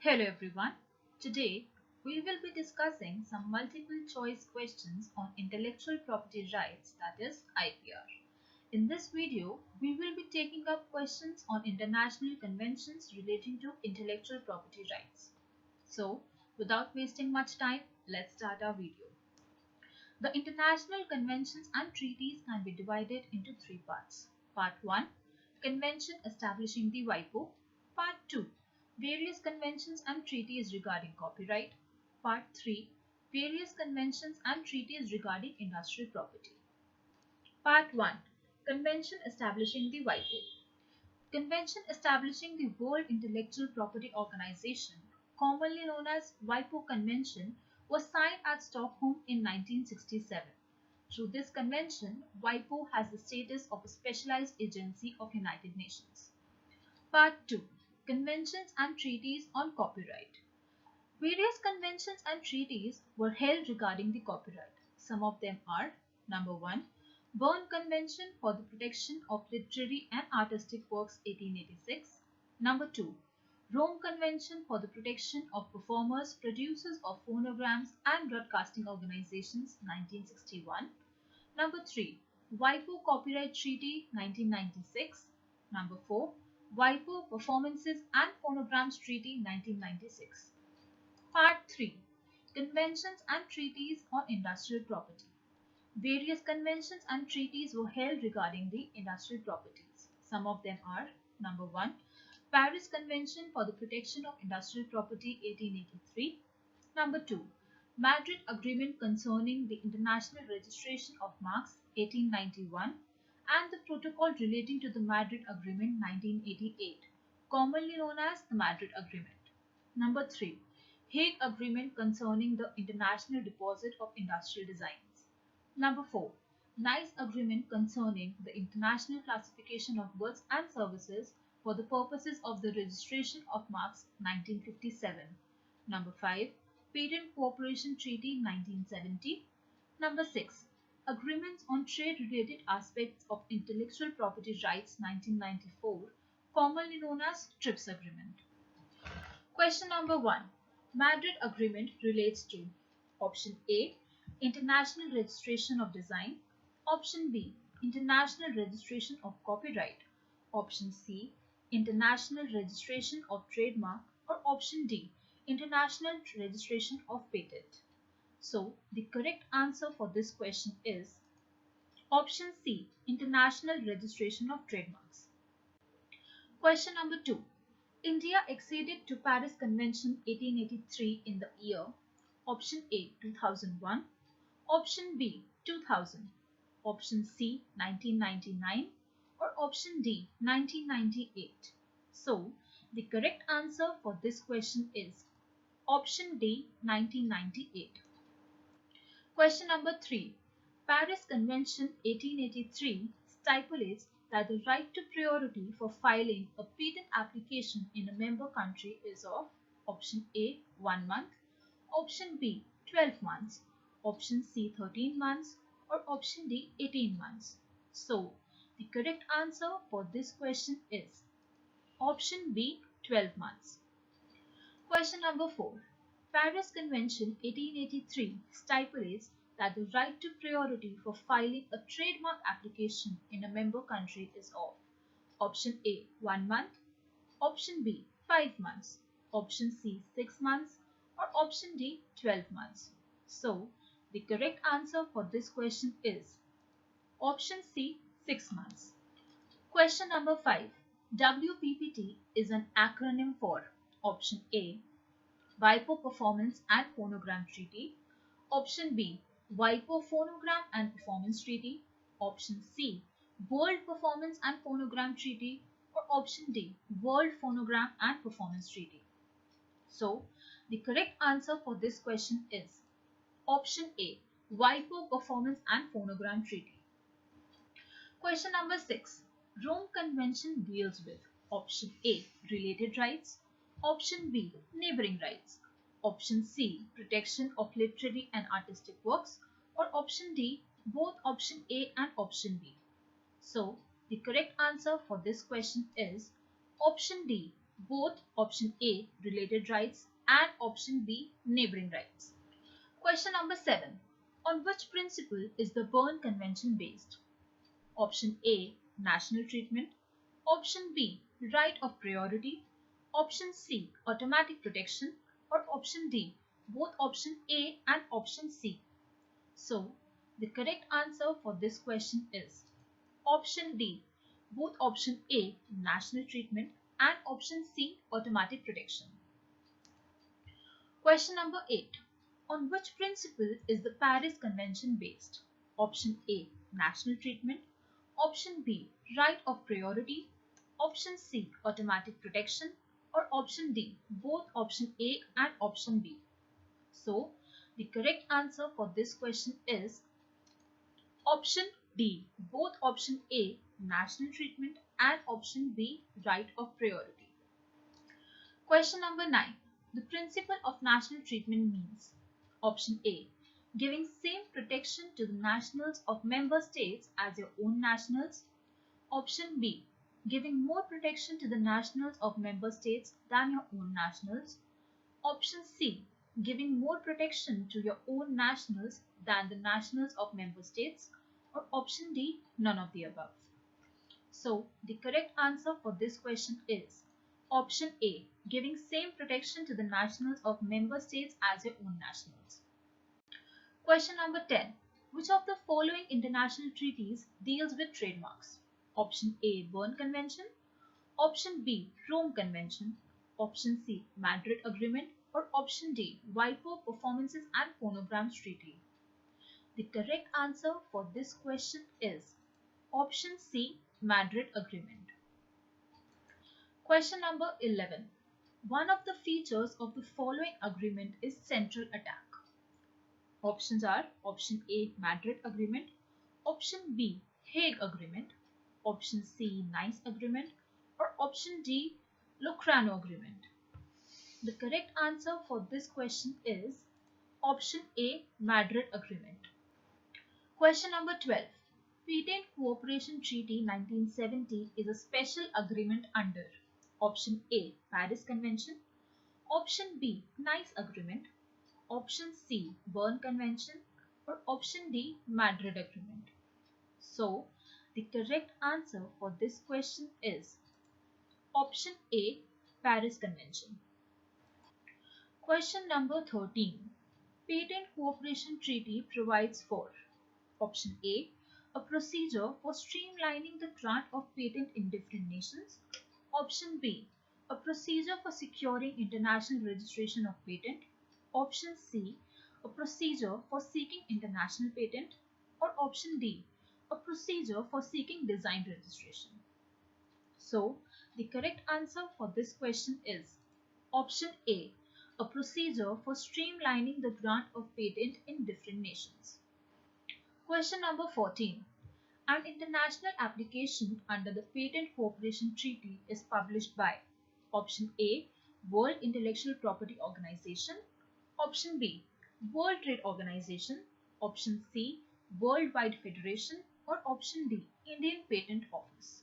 Hello everyone. Today we will be discussing some multiple choice questions on intellectual property rights, that is IPR. In this video, we will be taking up questions on international conventions relating to intellectual property rights. So, without wasting much time, let's start our video. The international conventions and treaties can be divided into three parts. Part 1, Convention establishing the WIPO. Part 2, Various conventions and treaties regarding copyright. Part 3, Various conventions and treaties regarding industrial property. Part 1, Convention establishing the WIPO. Convention establishing the World Intellectual Property Organization, commonly known as WIPO Convention, was signed at Stockholm in 1967. Through this convention, WIPO has the status of a specialized agency of United Nations. Part 2, Conventions and Treaties on Copyright. Various conventions and treaties were held regarding the copyright. Some of them are: number 1, Berne Convention for the Protection of Literary and Artistic Works 1886. Number 2, Rome Convention for the Protection of Performers, Producers of Phonograms and Broadcasting Organizations 1961. Number 3, WIPO Copyright Treaty 1996. Number 4, WIPO Performances and Phonograms Treaty 1996. Part 3, Conventions and Treaties on Industrial Property. Various conventions and treaties were held regarding the industrial properties. Some of them are: number 1, Paris Convention for the Protection of Industrial Property 1883. Number 2, Madrid Agreement concerning the international registration of marks 1891 and the protocol relating to the Madrid Agreement 1988, commonly known as the Madrid Agreement. Number 3, Hague Agreement concerning the international deposit of industrial designs. Number 4, Nice Agreement concerning the international classification of goods and services for the purposes of the registration of marks 1957. Number 5, Patent Cooperation Treaty 1970. Number 6, Agreements on Trade-Related Aspects of Intellectual Property Rights 1994, commonly known as TRIPS Agreement. Question number 1. Madrid Agreement relates to: option A, International Registration of Design. Option B, International Registration of Copyright. Option C, International Registration of Trademark. Or option D, International Registration of Patent. So, the correct answer for this question is option C, International Registration of Trademarks. Question number 2. India acceded to Paris Convention 1883 in the year: option A, 2001. Option B, 2000. Option C, 1999. Or option D, 1998. So, the correct answer for this question is option D, 1998. Question number 3. Paris Convention 1883 stipulates that the right to priority for filing a patent application in a member country is of: option A, 1 month. Option B, 12 months. Option C, 13 months. Or option D, 18 months. So, the correct answer for this question is option B, 12 months. Question number 4. Paris Convention 1883 stipulates that the right to priority for filing a trademark application in a member country is of: option A, 1 month. Option B, 5 months. Option C, 6 months. Or option D, 12 months. So, the correct answer for this question is option C, 6 months. Question number 5. WPPT is an acronym for: option A, WIPO Performance and Phonogram Treaty. Option B, WIPO Phonogram and Performance Treaty. Option C, World Performance and Phonogram Treaty. Or option D, World Phonogram and Performance Treaty. So, the correct answer for this question is option A, WIPO Performance and Phonogram Treaty. Question number 6. Rome Convention deals with: option A, related rights. Option B, neighboring rights. Option C, protection of literary and artistic works. Or option D, both option A and option B. So, the correct answer for this question is option D, both option A related rights and option B neighboring rights. Question number 7. On which principle is the Berne Convention based? Option A national treatment, option B right of priority, option C automatic protection, or option D both option A and option C. So the correct answer for this question is option D both option A national treatment and option C automatic protection. Question number 8. On which principle is the Paris Convention based? Option A national treatment, option B right of priority, option C automatic protection, or option D both option A and option B. So the correct answer for this question is option D both option A national treatment and option B right of priority. Question number 9. The principle of national treatment means option A giving same protection to the nationals of member states as your own nationals, option B giving more protection to the nationals of member states than your own nationals, option C giving more protection to your own nationals than the nationals of member states, or option D none of the above. So the correct answer for this question is option A giving same protection to the nationals of member states as your own nationals. Question number 10. Which of the following international treaties deals with trademarks? Option A Berne Convention, option B Rome Convention, option C Madrid Agreement, or option D WIPO Performances and Phonograms Treaty. The correct answer for this question is option C Madrid Agreement. Question number 11. One of the features of the following agreement is central attack. Options are option A Madrid Agreement, option B Hague Agreement, option C Nice Agreement, or option D Locarno Agreement. The correct answer for this question is option A Madrid Agreement. Question number 12. Patent Cooperation Treaty 1970 is a special agreement under option A Paris Convention, option B Nice Agreement, option C Berne Convention, or option D Madrid Agreement. So the correct answer for this question is option A Paris Convention. Question number 13. Patent Cooperation Treaty provides for option A procedure for streamlining the grant of patent in different nations, option B a procedure for securing international registration of patent, option C a procedure for seeking international patent, or option D a procedure for seeking design registration. So the correct answer for this question is option A a procedure for streamlining the grant of patent in different nations. Question number 14. An international application under the Patent Cooperation Treaty is published by option A World Intellectual Property Organization, option B World Trade Organization, option C Worldwide Federation, or option D Indian Patent Office.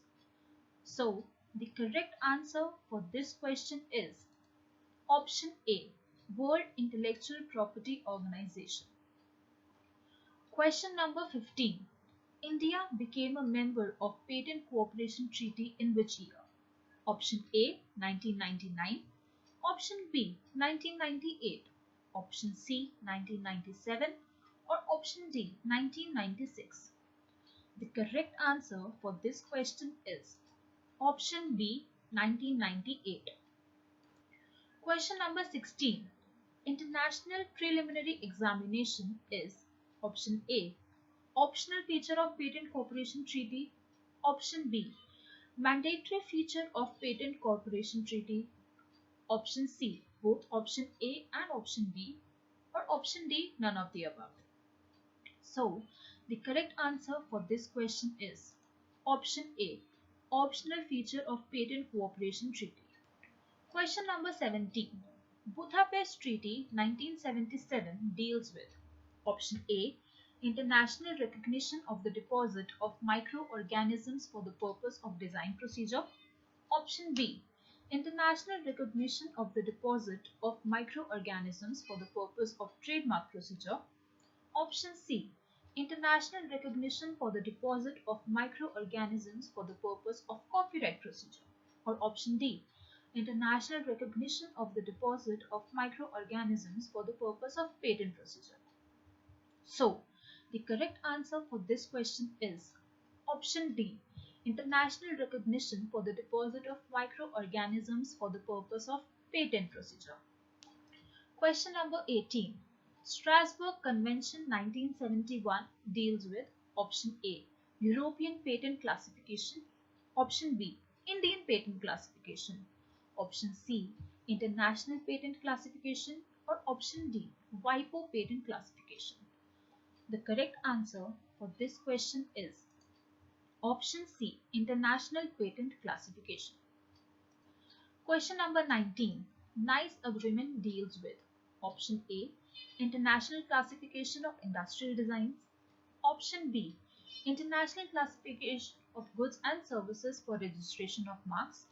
So the correct answer for this question is option A World Intellectual Property Organization. Question number 15. India became a member of Patent Cooperation Treaty in which year? Option A 1999, option B 1998, option C 1997, or option D 1996. The correct answer for this question is option B 1998. Question number 16. International preliminary examination is option A optional feature of Patent Cooperation Treaty, option B mandatory feature of Patent Cooperation Treaty, option C both option A and option B, or option D none of the above. So the correct answer for this question is option A optional feature of Patent Cooperation Treaty. Question number 17. Budapest Treaty 1977 deals with option A international recognition of the deposit of microorganisms for the purpose of design procedure, option B International recognition of the deposit of microorganisms for the purpose of trademark procedure. Option C. International recognition for the deposit of microorganisms for the purpose of copyright procedure. Or option D. International recognition of the deposit of microorganisms for the purpose of patent procedure. So, the correct answer for this question is option D. International recognition for the deposit of microorganisms for the purpose of patent procedure. Question number 18. Strasbourg Convention 1971 deals with option A. European Patent Classification, option B. Indian Patent Classification, option C. International Patent Classification, or option D. WIPO Patent Classification. The correct answer for this question is option C. International Patent Classification. Question number 19. NICE agreement deals with option A. International Classification of Industrial Designs, option B. International Classification of Goods and Services for Registration of Marks,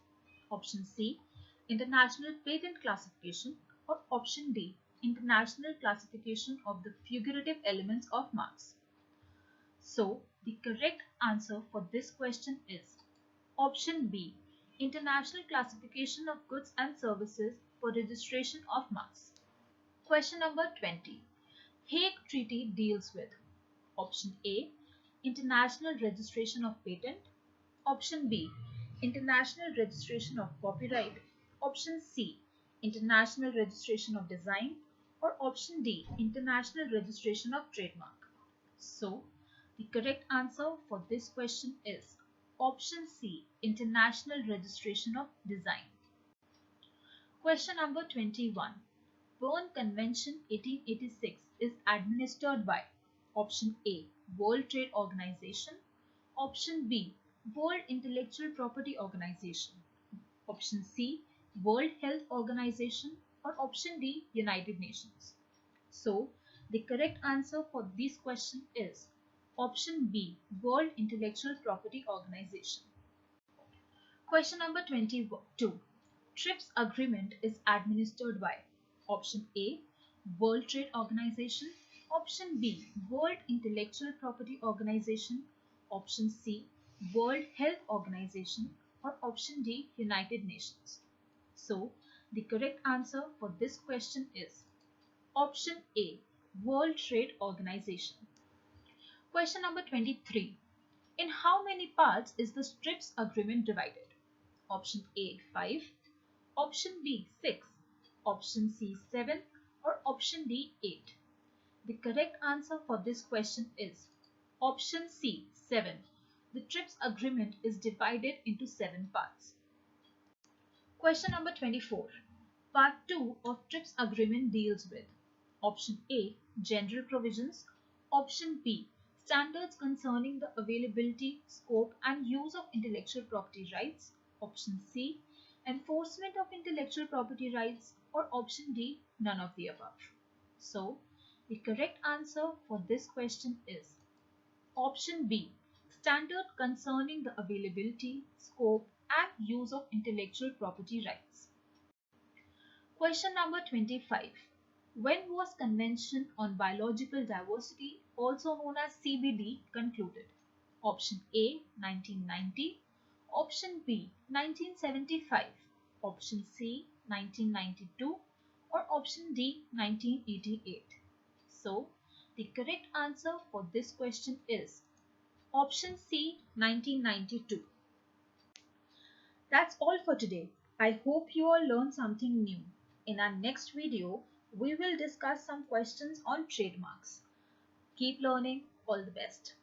option C. International Patent Classification, or option D. International Classification of the Figurative Elements of Marks. So, the correct answer for this question is option B. International Classification of Goods and Services for Registration of Marks. Question number 20. Hague Treaty deals with option A. International Registration of Patent, option B. International Registration of Copyright, option C. International Registration of Design, or option D. International Registration of Trademark. So, the correct answer for this question is option C. International Registration of Design. Question number 21. Berne Convention 1886 is administered by option A. World Trade Organization, option B. World Intellectual Property Organization, option C. World Health Organization, or option D. United Nations. So, the correct answer for this question is option B. World Intellectual Property Organization. Question number 22. TRIPS agreement is administered by option A. World Trade Organization, option B. World Intellectual Property Organization, option C. World Health Organization, or option D. United Nations. So, the correct answer for this question is option A. World Trade Organization. Question number 23. In how many parts is the TRIPS agreement divided? Option A 5, option B 6, option C 7, or option D 8. The correct answer for this question is option C 7. The TRIPS agreement is divided into 7 parts. Question number 24. Part 2 of TRIPS agreement deals with option A. General provisions, option B. Standards concerning the availability, scope and use of intellectual property rights, option C. Enforcement of intellectual property rights, or option D. None of the above. So, the correct answer for this question is option B. Standard concerning the availability, scope and use of intellectual property rights. Question number 25. When was Convention on Biological Diversity, also known as CBD, concluded? Option A 1990, option B 1975, option C 1992, or option D 1988. So, the correct answer for this question is option C 1992. That's all for today. I hope you all learned something new. In our next video, we will discuss some questions on trademarks. Keep learning. All the best.